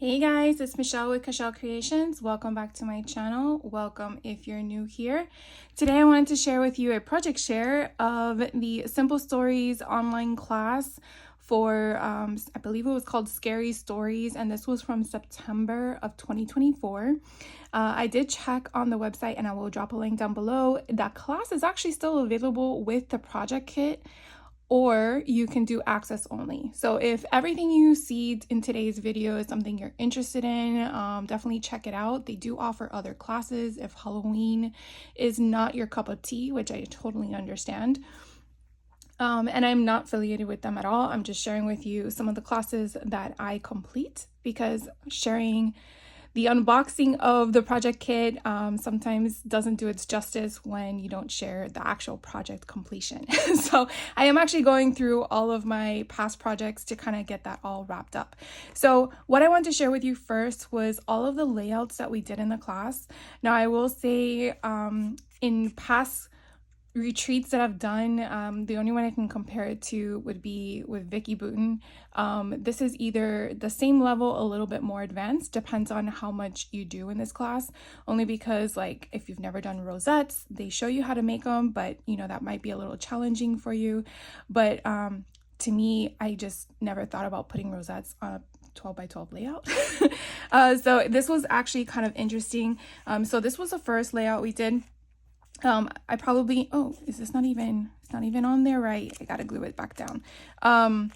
Hey guys, it's Michelle with Cashel Creations. Welcome back to my channel. Welcome if you're new here. Today I wanted to share with you a project share of the Simple Stories online class for, I believe it was called Scary Stories, and this was from September of 2024. I did check on the website and I will drop a link down below. That class is actually still available with the project kit, or you can do access only. So if everything you see in today's video is something you're interested in, definitely check it out. They do offer other classes if Halloween is not your cup of tea, which I totally understand. And I'm not affiliated with them at all. I'm just sharing with you some of the classes that I complete, because sharing the unboxing of the project kit sometimes doesn't do its justice when you don't share the actual project completion. So I am actually going through all of my past projects to kind of get that all wrapped up. So what I want to share with you first was all of the layouts that we did in the class. Now I will say in past retreats that I've done, the only one I can compare it to would be with Vicky Boutin. This is either the same level, a little bit more advanced, depends on how much you do in this class, only because like if you've never done rosettes, they show you how to make them, but you know that might be a little challenging for you. But to me, I just never thought about putting rosettes on a 12 by 12 layout. So this was actually kind of interesting. So this was the first layout we did. I probably, oh, is this not even, it's not even on there, right? I gotta glue it back down.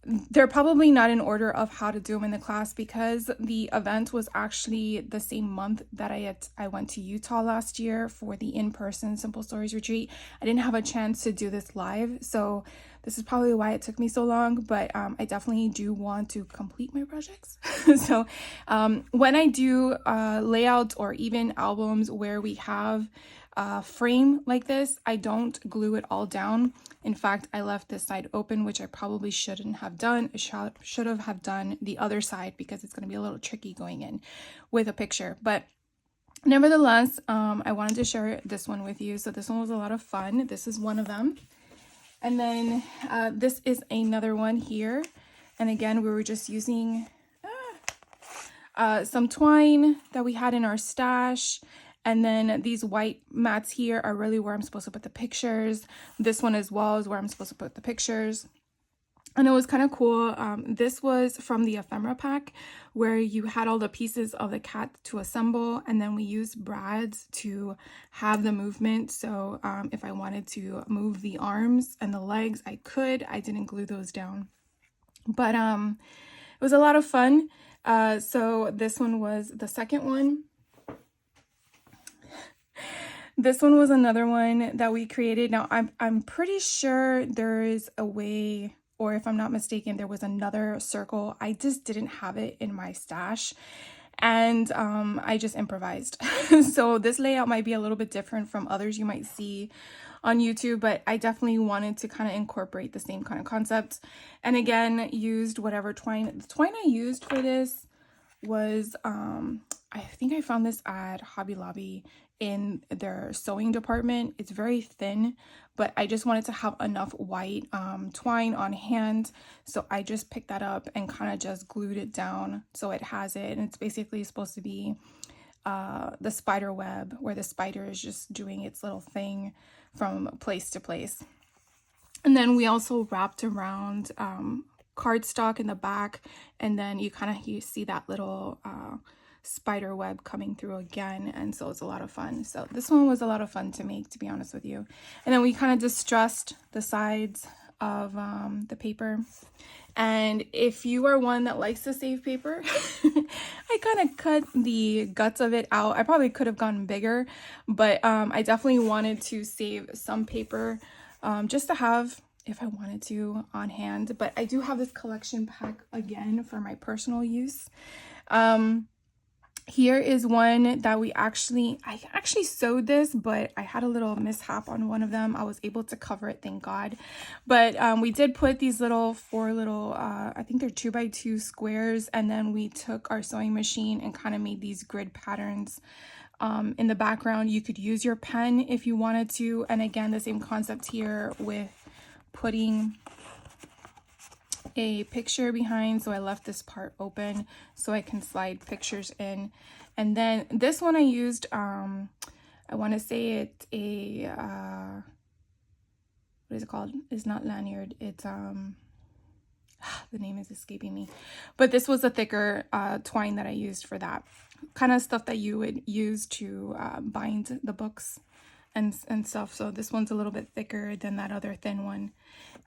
They're probably not in order of how to do them in the class, because the event was actually the same month that I went to Utah last year for the in-person Simple Stories retreat. I didn't have a chance to do this live, so this is probably why it took me so long, but I definitely do want to complete my projects. So when I do layouts or even albums where we have frame like this, I don't glue it all down. In fact, I left this side open, which I probably shouldn't have done. I should have done the other side, because it's going to be a little tricky going in with a picture. But nevertheless, I wanted to share this one with you. So this one was a lot of fun. This is one of them. And then this is another one here. And again, we were just using some twine that we had in our stash. And then these white mats here are really where I'm supposed to put the pictures. This one as well is where I'm supposed to put the pictures. And it was kind of cool. This was from the ephemera pack, where you had all the pieces of the cat to assemble, and then we used brads to have the movement. So if I wanted to move the arms and the legs, I could. I didn't glue those down, but it was a lot of fun. So this one was the second one. This one was another one that we created. Now I'm pretty sure there is a way, or if I'm not mistaken, there was another circle. I just didn't have it in my stash, and I just improvised. So this layout might be a little bit different from others you might see on YouTube, but I definitely wanted to kind of incorporate the same kind of concepts. And again, used whatever twine. The twine I used for this was I think I found this at Hobby Lobby in their sewing department. It's very thin, but I just wanted to have enough white twine on hand, so I just picked that up and kind of just glued it down so it has it. And it's basically supposed to be the spider web, where the spider is just doing its little thing from place to place. And then we also wrapped around cardstock in the back, and then you see that little spider web coming through again, and so it's a lot of fun. So this one was a lot of fun to make, to be honest with you. And then we kind of distressed the sides of the paper. And if you are one that likes to save paper, I kind of cut the guts of it out. I probably could have gone bigger, but I definitely wanted to save some paper just to have if I wanted to on hand. But I do have this collection pack again for my personal use. Here is one that I actually sewed this, but I had a little mishap on one of them. I was able to cover it, thank God. But we did put these four little, I think they're 2x2 squares, and then we took our sewing machine and kind of made these grid patterns in the background. You could use your pen if you wanted to. And again, the same concept here with putting a picture behind, so I left this part open so I can slide pictures in. And then this one I used, I want to say it's a, what is it called? It's not lanyard. It's, the name is escaping me. But this was a thicker twine that I used for that. Kind of stuff that you would use to bind the books and stuff. So this one's a little bit thicker than that other thin one.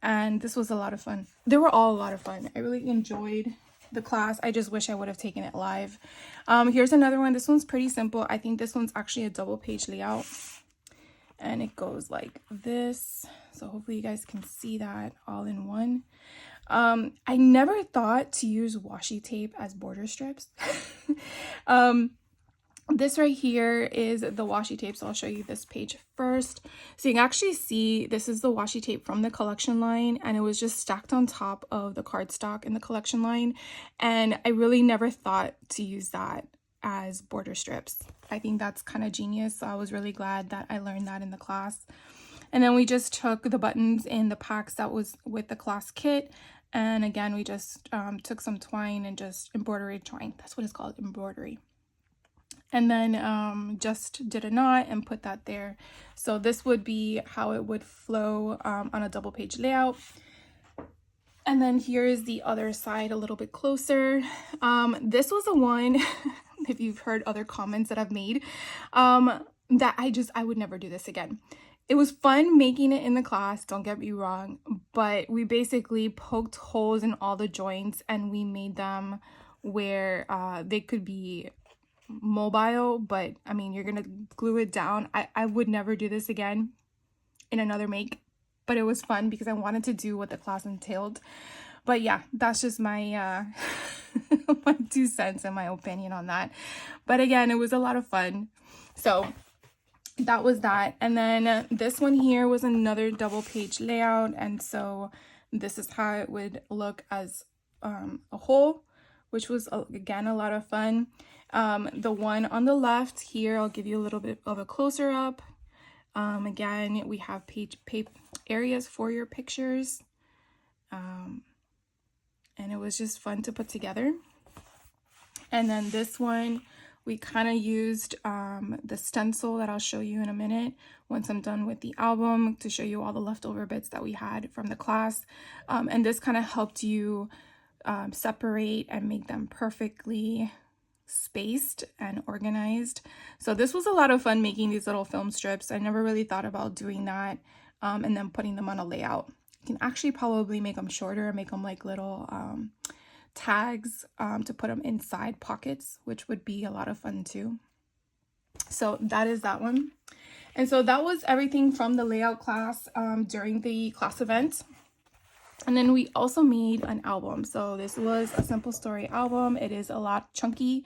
And this was a lot of fun. They were all a lot of fun. I really enjoyed the class. I just wish I would have taken it live. Here's another one. This one's pretty simple. I think this one's actually a double page layout. And it goes like this. So hopefully you guys can see that all in one. I never thought to use washi tape as border strips. This right here is the washi tape, so I'll show you this page first. So you can actually see this is the washi tape from the collection line, and it was just stacked on top of the cardstock in the collection line, and I really never thought to use that as border strips. I think that's kind of genius, so I was really glad that I learned that in the class. And then we just took the buttons in the packs that was with the class kit, and again we just took some twine and just embroidery twine. That's what it's called, embroidery. And then just did a knot and put that there. So this would be how it would flow on a double page layout. And then here's the other side a little bit closer. This was the one, if you've heard other comments that I've made, that I would never do this again. It was fun making it in the class, don't get me wrong, but we basically poked holes in all the joints and we made them where they could be mobile, but I mean, you're gonna glue it down. I would never do this again in another make, but it was fun because I wanted to do what the class entailed. But yeah, that's just my my 2 cents and my opinion on that. But again, it was a lot of fun. So that was that. And then this one here was another double page layout, and so this is how it would look as a whole, which was again a lot of fun. The one on the left here, I'll give you a little bit of a closer up. Again, we have page areas for your pictures. And it was just fun to put together. And then this one, we kind of used the stencil that I'll show you in a minute once I'm done with the album to show you all the leftover bits that we had from the class. And this kind of helped you separate and make them perfectly spaced and organized. So this was a lot of fun making these little film strips. I never really thought about doing that and then putting them on a layout. You can actually probably make them shorter and make them like little tags to put them inside pockets, which would be a lot of fun too. So that is that one. And so that was everything from the layout class during the class event. And then we also made an album. So this was a simple story album. It is a lot chunky,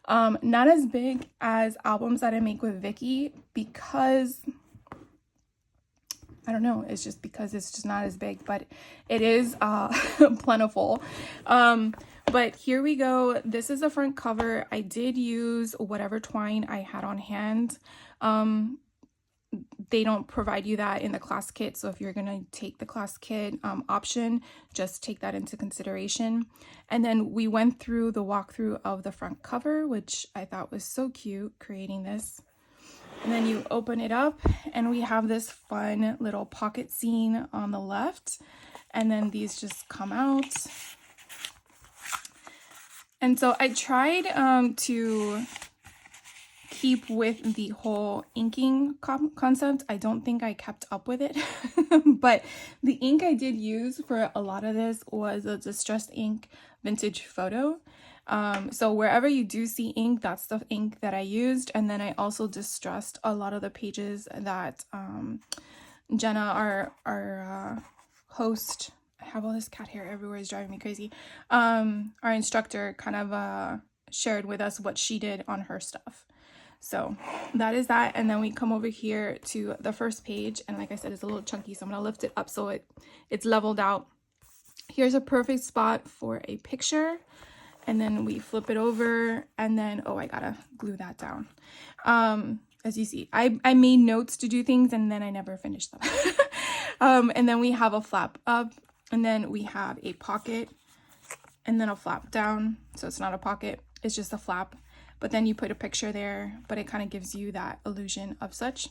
not as big as albums that I make with Vicky because I don't know, it's just because it's just not as big, but it is plentiful. But here we go. This is the front cover. I did use whatever twine I had on hand. They don't provide you that in the class kit, so if you're gonna take the class kit option, just take that into consideration. And then we went through the walkthrough of the front cover, which I thought was so cute, creating this. And then you open it up and we have this fun little pocket scene on the left, and then these just come out. And so I tried to keep with the whole inking concept. I don't think I kept up with it, but the ink I did use for a lot of this was a Distress Ink Vintage Photo. So wherever you do see ink, that's the ink that I used. And then I also distressed a lot of the pages that Jenna, our host, I have all this cat hair everywhere, is driving me crazy. Our instructor kind of shared with us what she did on her stuff. So that is that. And then we come over here to the first page, and like I said, it's a little chunky, so I'm gonna lift it up so it's leveled out. Here's a perfect spot for a picture, and then we flip it over, and then I gotta glue that down. As you see, I made notes to do things and then I never finished them. And then we have a flap up And then we have a pocket and then a flap down. So it's not a pocket, it's just a flap. But then you put a picture there, but it kind of gives you that illusion of such.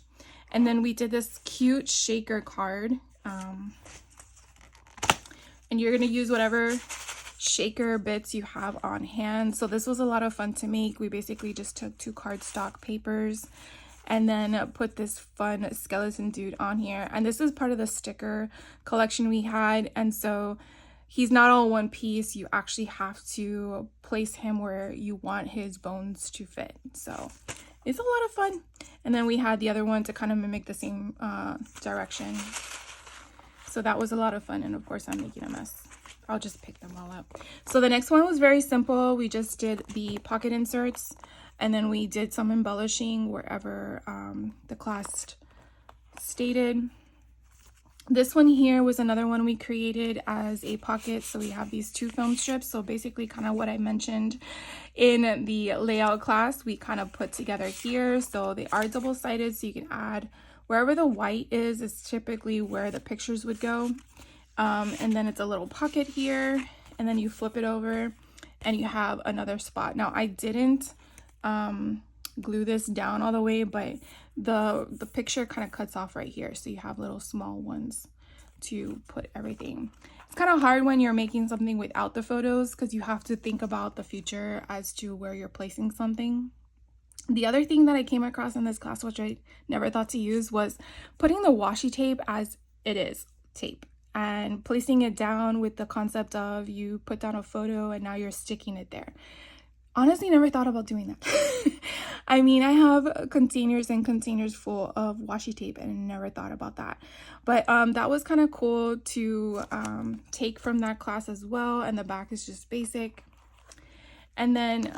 And then we did this cute shaker card. And you're going to use whatever shaker bits you have on hand. So this was a lot of fun to make. We basically just took 2 cardstock papers and then put this fun skeleton dude on here. And this is part of the sticker collection we had. And so he's not all one piece. You actually have to place him where you want his bones to fit. So it's a lot of fun. And then we had the other one to kind of mimic the same direction. So that was a lot of fun. And of course, I'm making a mess. I'll just pick them all up. So the next one was very simple. We just did the pocket inserts. And then we did some embellishing wherever the class stated. This one here was another one we created as a pocket. So we have these 2 film strips. So basically kind of what I mentioned in the layout class, we kind of put together here. So they are double-sided, so you can add wherever the white is typically where the pictures would go. And then it's a little pocket here, and then you flip it over and you have another spot. Now I didn't glue this down all the way, but the picture kind of cuts off right here, so you have little small ones to put everything. It's kind of hard when you're making something without the photos because you have to think about the future as to where you're placing something. The other thing that I came across in this class, which I never thought to use, was putting the washi tape as it is tape and placing it down with the concept of you put down a photo and now you're sticking it there. Honestly, never thought about doing that. I mean, I have containers and containers full of washi tape and never thought about that. But that was kind of cool to take from that class as well. And the back is just basic. And then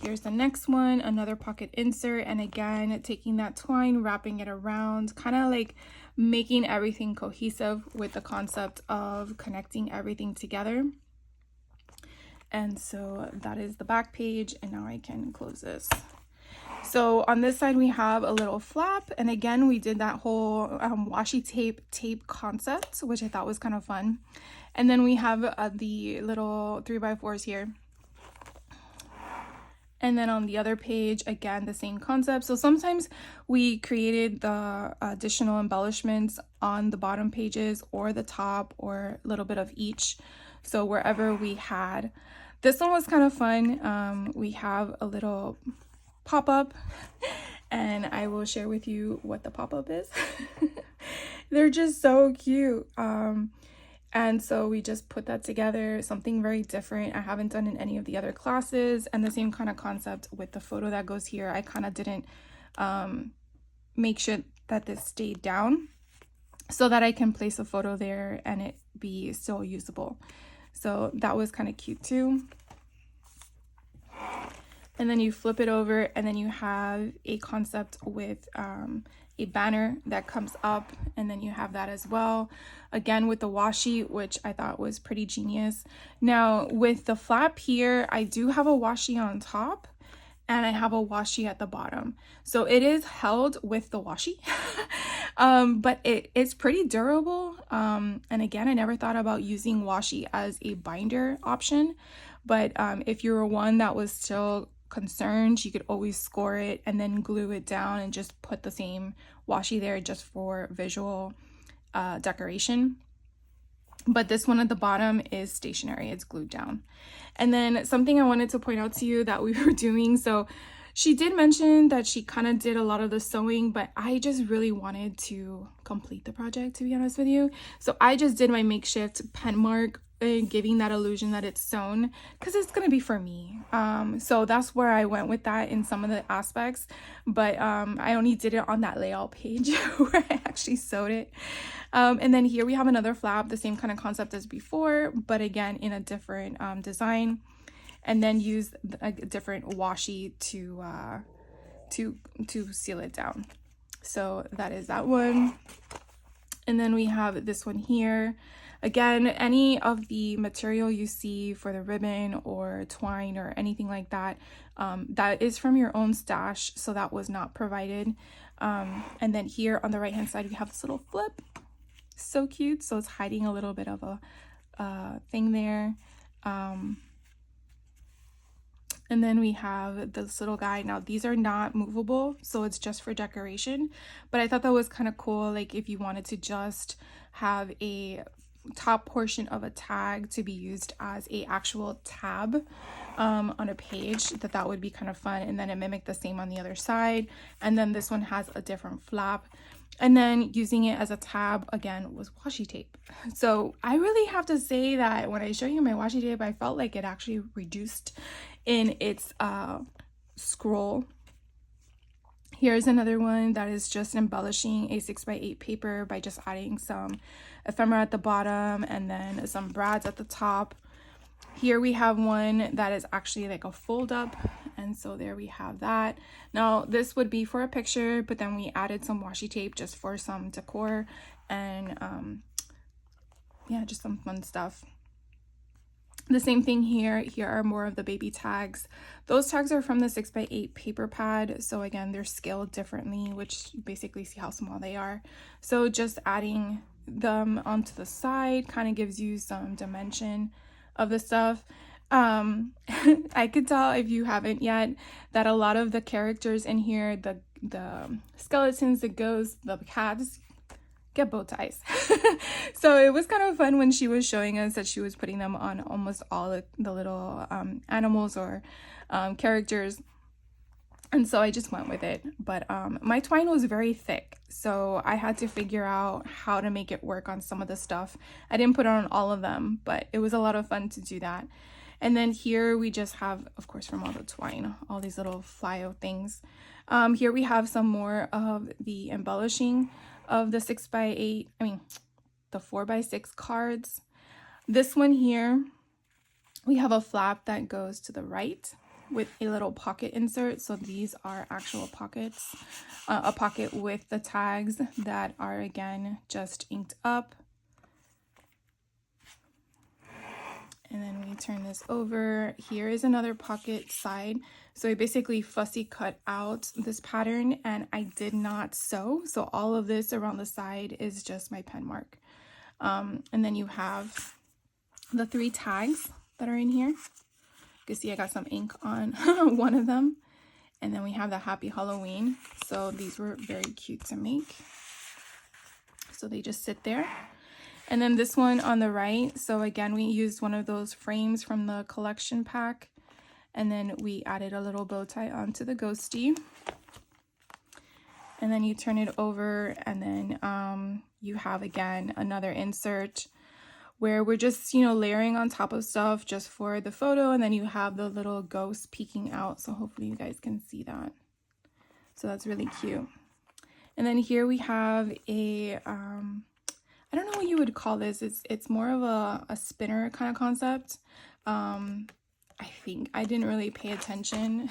here's the next one, another pocket insert. And again, taking that twine, wrapping it around, kind of like making everything cohesive with the concept of connecting everything together. And so that is the back page. And now I can close this. So on this side, we have a little flap. And again, we did that whole washi tape concept, which I thought was kind of fun. And then we have the little 3x4s here. And then on the other page, again, the same concept. So sometimes we created the additional embellishments on the bottom pages or the top or a little bit of each. So wherever we had. This one was kind of fun. We have a little pop-up and I will share with you what the pop-up is. They're just so cute. And so we just put that together, something very different. I haven't done in any of the other classes, and the same kind of concept with the photo that goes here. I kind of didn't make sure that this stayed down so that I can place a photo there and it be still usable. So that was kind of cute too. And then you flip it over and then you have a concept with a banner that comes up, and then you have that as well, again with the washi, which I thought was pretty genius. Now with the flap here, I do have a washi on top and I have a washi at the bottom, so it is held with the washi. But it's pretty durable, and again, I never thought about using washi as a binder option, but if you were one that was still concerned, you could always score it and then glue it down and just put the same washi there just for visual decoration. But this one at the bottom is stationary, it's glued down. And then something I wanted to point out to you that we were doing, so she did mention that she kind of did a lot of the sewing, but I just really wanted to complete the project, to be honest with you. So I just did my makeshift pen mark, giving that illusion that it's sewn because it's gonna be for me. So that's where I went with that in some of the aspects, but I only did it on that layout page where I actually sewed it. And then here we have another flap, the same kind of concept as before, but again in a different design, and then use a different washi to seal it down. So that is that one. And then we have this one here. Again, any of the material you see for the ribbon or twine or anything like that, that is from your own stash, so that was not provided. And then here on the right hand side, we have this little flip. So cute. So it's hiding a little bit of a thing there. And then we have this little guy. Now these are not movable, so it's just for decoration, but I thought that was kind of cool, like if you wanted to just have a top portion of a tag to be used as a actual tab on a page, that would be kind of fun. And then it mimicked the same on the other side, and then this one has a different flap. And then using it as a tab again was washi tape. So I really have to say that when I show you my washi tape, I felt like it actually reduced in its scroll. Here's another one that is just embellishing a 6x8 paper by just adding some ephemera at the bottom and then some brads at the top. Here we have one that is actually like a fold up, and so there we have that. Now this would be for a picture, but then we added some washi tape just for some decor and yeah, just some fun stuff. The same thing here. Here are more of the baby tags. Those tags are from the 6x8 paper pad, so again they're scaled differently, which you basically see how small they are. So just adding them onto the side kind of gives you some dimension of the stuff. I could tell, if you haven't yet, that a lot of the characters in here, the skeletons, the ghosts, the cats, get bow ties. So it was kind of fun when she was showing us that she was putting them on almost all the little animals or characters, and so I just went with it. But my twine was very thick, so I had to figure out how to make it work on some of the stuff. I didn't put it on all of them, but it was a lot of fun to do that. And then here we just have, of course, from all the twine, all these little flyo things. Here we have some more of the embellishing of the 6x8, the 4x6 cards. This one here, we have a flap that goes to the right with a little pocket insert. So these are actual pockets, a pocket with the tags that are again just inked up. And then we turn this over. Here is another pocket side. So I basically fussy cut out this pattern and I did not sew. So all of this around the side is just my pen mark. And then you have the 3 tags that are in here. You can see I got some ink on one of them. And then we have the Happy Halloween. So these were very cute to make. So they just sit there. And then this one on the right, so again, we used one of those frames from the collection pack. And then we added a little bow tie onto the ghosty. And then you turn it over, and then you have, again, another insert where we're just, layering on top of stuff just for the photo. And then you have the little ghost peeking out. So hopefully you guys can see that. So that's really cute. And then here we have a... I don't know what you would call this. It's more of a spinner kind of concept. I think I didn't really pay attention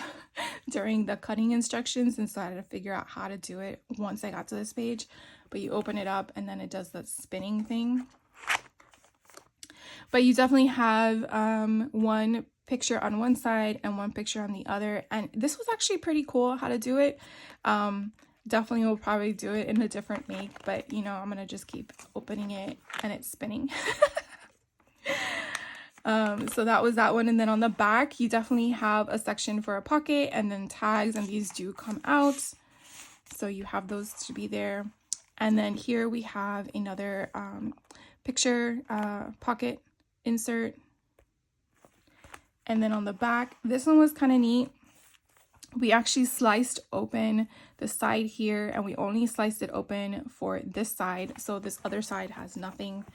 during the cutting instructions, and so I had to figure out how to do it once I got to this page. But you open it up and then it does the spinning thing. But you definitely have one picture on one side and one picture on the other. And this was actually pretty cool how to do it. Definitely will probably do it in a different make, but I'm gonna just keep opening it and it's spinning. So that was that one. And then on the back, you definitely have a section for a pocket and then tags, and these do come out. So you have those to be there. And then here we have another picture pocket insert. And then on the back, this one was kind of neat. We actually sliced open the side here, and we only sliced it open for this side, so this other side has nothing.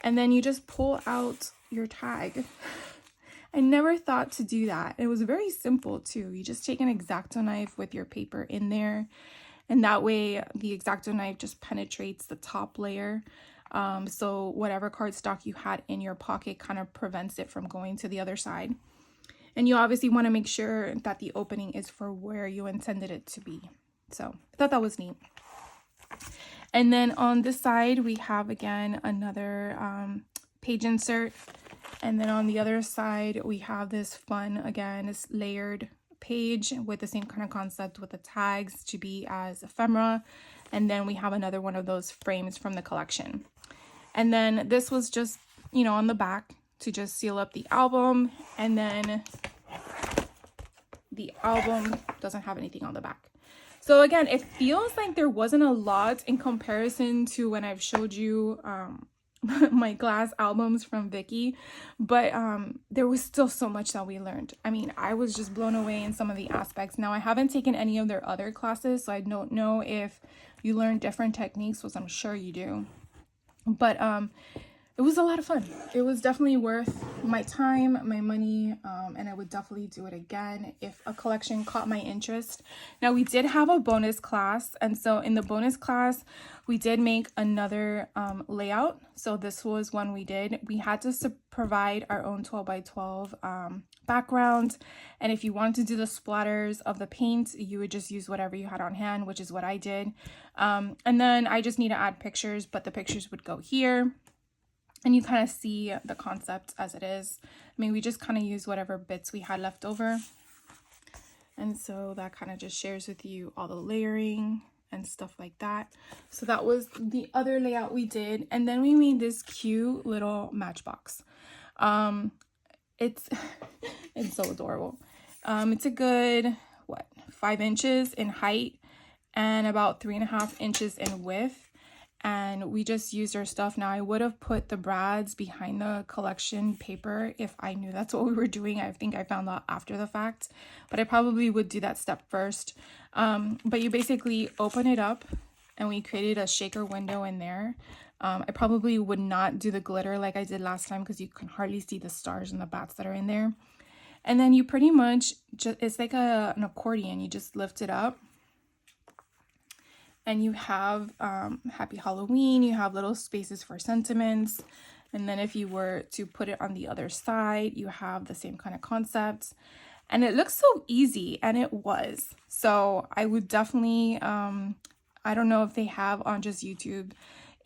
And then you just pull out your tag. I never thought to do that. It was very simple too. You just take an X-Acto knife with your paper in there, and that way the X-Acto knife just penetrates the top layer. So whatever cardstock you had in your pocket kind of prevents it from going to the other side. And you obviously want to make sure that the opening is for where you intended it to be. So I thought that was neat. And then on this side, we have, again, another page insert. And then on the other side, we have this fun, again, this layered page with the same kind of concept with the tags to be as ephemera. And then we have another one of those frames from the collection. And then this was just, you know, on the back to just seal up the album. And then the album doesn't have anything on the back. So again, it feels like there wasn't a lot in comparison to when I've showed you my glass albums from Vicky, but there was still so much that we learned. I mean, I was just blown away in some of the aspects. Now, I haven't taken any of their other classes, so I don't know if you learn different techniques, which I'm sure you do. But it was a lot of fun. It was definitely worth my time, my money, and I would definitely do it again if a collection caught my interest. Now, we did have a bonus class, and so in the bonus class, we did make another layout. So this was one we did. We had to provide our own 12 by 12 background, and if you wanted to do the splatters of the paint, you would just use whatever you had on hand, which is what I did. And then I just need to add pictures, but the pictures would go here. And you kind of see the concept as it is. I mean, we just kind of use whatever bits we had left over. And so that kind of just shares with you all the layering and stuff like that. So that was the other layout we did. And then we made this cute little matchbox. It's so adorable. It's a good, 5 inches in height and about 3.5 inches in width. And we just used our stuff. Now, I would have put the brads behind the collection paper if I knew that's what we were doing. I think I found out after the fact, but I probably would do that step first. But you basically open it up, and we created a shaker window in there. I probably would not do the glitter like I did last time because you can hardly see the stars and the bats that are in there. And then you pretty much just, it's like an accordion. You just lift it up. And you have Happy Halloween, you have little spaces for sentiments. And then if you were to put it on the other side, you have the same kind of concept. And it looks so easy, and it was. So I would definitely, I don't know if they have on just YouTube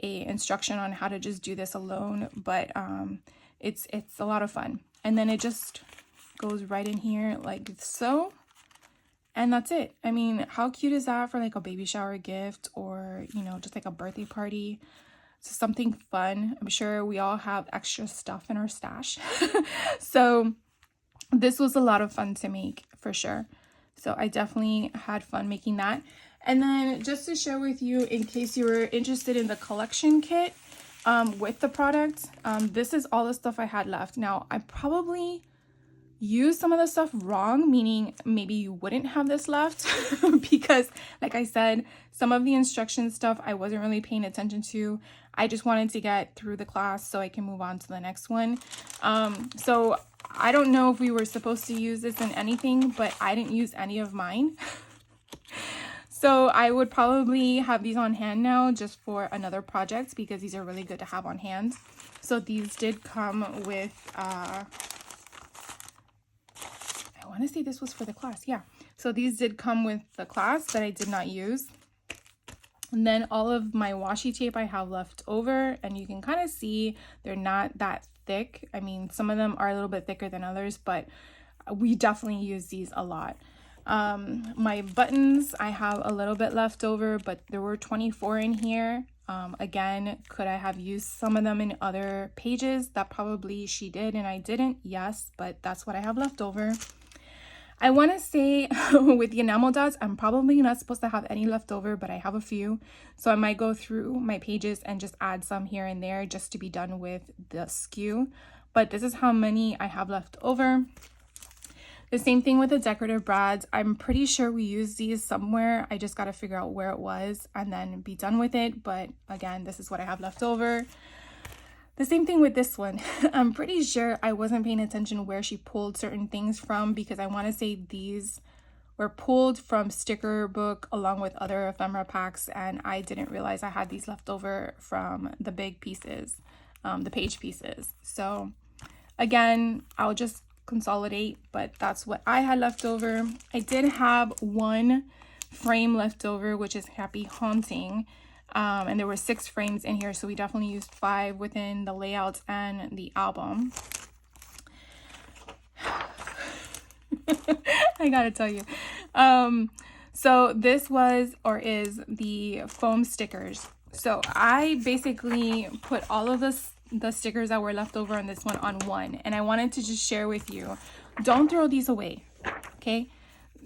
a instruction on how to just do this alone, but it's a lot of fun. And then it just goes right in here like so. And that's it. I mean, how cute is that for like a baby shower gift or, you know, just like a birthday party? So something fun. I'm sure we all have extra stuff in our stash. So this was a lot of fun to make for sure. So I definitely had fun making that. And then just to share with you, in case you were interested in the collection kit with the product, this is all the stuff I had left. Now, I probably use some of the stuff wrong, meaning maybe you wouldn't have this left because like I said, some of the instruction stuff I wasn't really paying attention to. I just wanted to get through the class so I can move on to the next one. So I don't know if we were supposed to use this in anything, but I didn't use any of mine. So I would probably have these on hand now just for another project because these are really good to have on hand. So these did come with I want to say this was for the class. Yeah. So these did come with the class that I did not use. And then all of my washi tape I have left over, and you can kind of see they're not that thick. I mean, some of them are a little bit thicker than others, but we definitely use these a lot. My buttons, I have a little bit left over, but there were 24 in here. Again, could I have used some of them in other pages? That probably she did and I didn't. Yes, but that's what I have left over. I want to say with the enamel dots, I'm probably not supposed to have any left over, but I have a few. So I might go through my pages and just add some here and there just to be done with the SKU. But this is how many I have left over. The same thing with the decorative brads. I'm pretty sure we used these somewhere. I just got to figure out where it was and then be done with it. But again, this is what I have left over. The same thing with this one. I'm pretty sure I wasn't paying attention where she pulled certain things from because I want to say these were pulled from sticker book along with other ephemera packs, and I didn't realize I had these left over from the big pieces, the page pieces. So again, I'll just consolidate, but that's what I had left over. I did have one frame left over, which is Happy Haunting. And there were 6 frames in here, so we definitely used 5 within the layouts and the album. I gotta tell you. So this was or is the foam stickers. So I basically put all of the stickers that were left over on this one on one, and I wanted to just share with you. Don't throw these away, okay?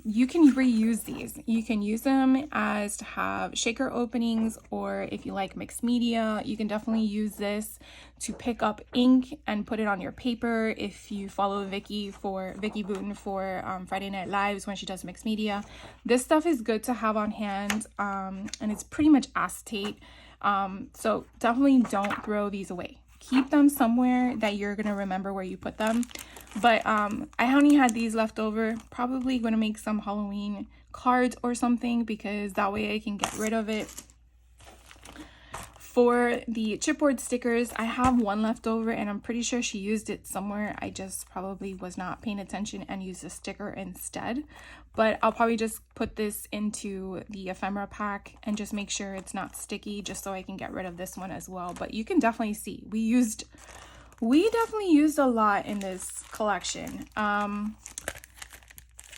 You can reuse these. You can use them as to have shaker openings, or if you like mixed media, you can definitely use this to pick up ink and put it on your paper. If you follow Vicky Booten for Friday Night Lives when she does mixed media, this stuff is good to have on hand, and it's pretty much acetate. So definitely don't throw these away. Keep them somewhere that you're gonna remember where you put them. But I only had these left over. Probably gonna make some Halloween cards or something, because that way I can get rid of it. For the chipboard stickers, I have one left over, and I'm pretty sure she used it somewhere. I just probably was not paying attention and used a sticker instead. But I'll probably just put this into the ephemera pack and just make sure it's not sticky, just so I can get rid of this one as well. But you can definitely see we definitely used a lot in this collection.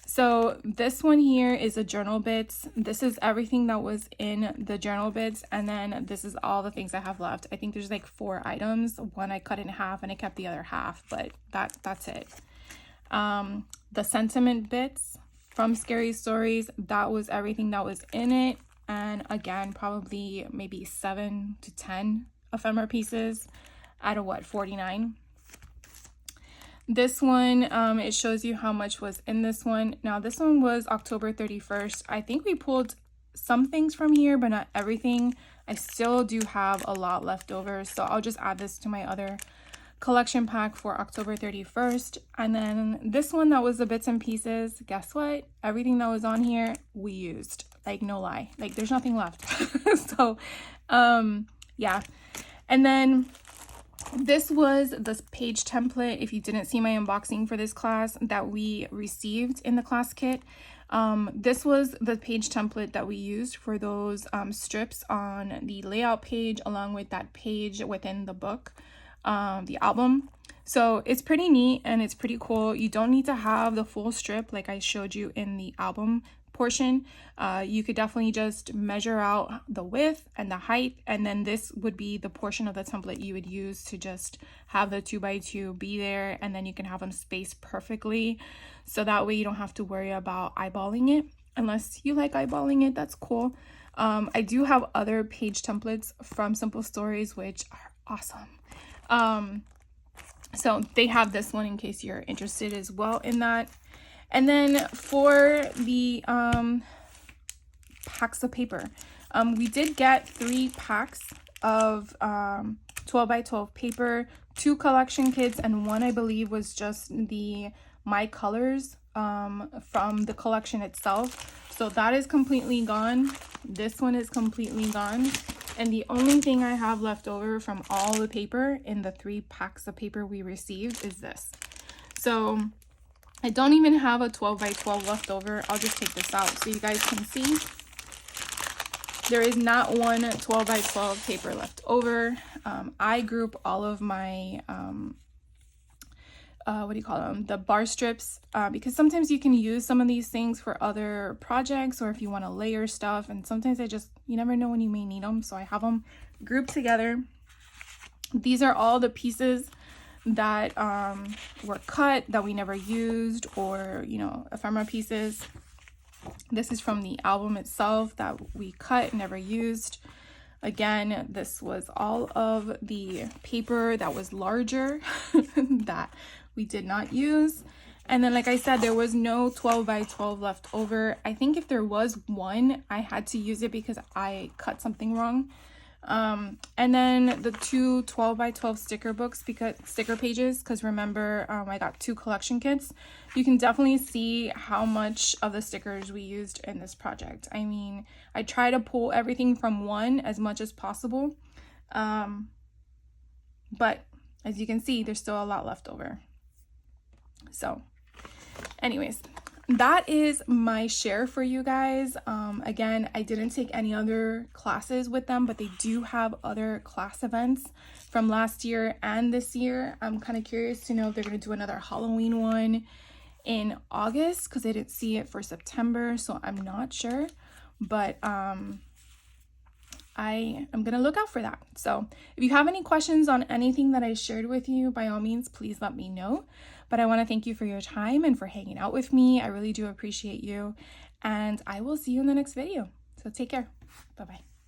So this one here is a journal bits. This is everything that was in the journal bits, and then this is all the things I have left. I think there's like 4 items. One I cut in half and I kept the other half, but that's it. The sentiment bits from Scary Stories, that was everything that was in it. And again, probably maybe 7 to 10 ephemera pieces out of what, 49. This one, it shows you how much was in this one. Now this one was October 31st. I think we pulled some things from here, but not everything. I still do have a lot left over, so I'll just add this to my other collection pack for October 31st. And then this one that was the bits and pieces, guess what? Everything that was on here we used, like no lie, like there's nothing left. So yeah. And then this was the page template, if you didn't see my unboxing for this class, that we received in the class kit. This was the page template that we used for those strips on the layout page, along with that page within the book, the album. So it's pretty neat and it's pretty cool. You don't need to have the full strip like I showed you in the album portion. You could definitely just measure out the width and the height, and then this would be the portion of the template you would use to just have the 2x2 be there, and then you can have them spaced perfectly, so that way you don't have to worry about eyeballing it. Unless you like eyeballing it, that's cool. I do have other page templates from Simple Stories which are awesome. So they have this one in case you're interested as well in that. And then for the packs of paper, we did get 3 packs of 12x12 paper, 2 collection kits, and one I believe was just the My Colors from the collection itself. So that is completely gone. This one is completely gone. And the only thing I have left over from all the paper in the 3 packs of paper we received is this. So I don't even have a 12x12 left over. I'll just take this out so you guys can see. There is not one 12x12 paper left over. I group all of my, the bar strips, because sometimes you can use some of these things for other projects, or if you want to layer stuff, and sometimes you never know when you may need them, so I have them grouped together. These are all the pieces that were cut that we never used, or ephemera pieces. This is from the album itself that we cut, never used. Again, this was all of the paper that was larger that we did not use. And then, like I said, there was no 12x12 left over. I think if there was one, I had to use it because I cut something wrong. And then the 2 12x12 sticker pages, because remember, I got 2 collection kits. You can definitely see how much of the stickers we used in this project. I mean, I try to pull everything from one as much as possible, but as you can see, there's still a lot left over. So anyways, that is my share for you guys. Again, I didn't take any other classes with them, but they do have other class events from last year and this year. I'm kind of curious to know if they're going to do another Halloween one. in August because I didn't see it for September, so I'm not sure. But I am going to look out for that. So if you have any questions on anything that I shared with you, by all means, please let me know. But I want to thank you for your time and for hanging out with me. I really do appreciate you. And I will see you in the next video. So take care. Bye-bye.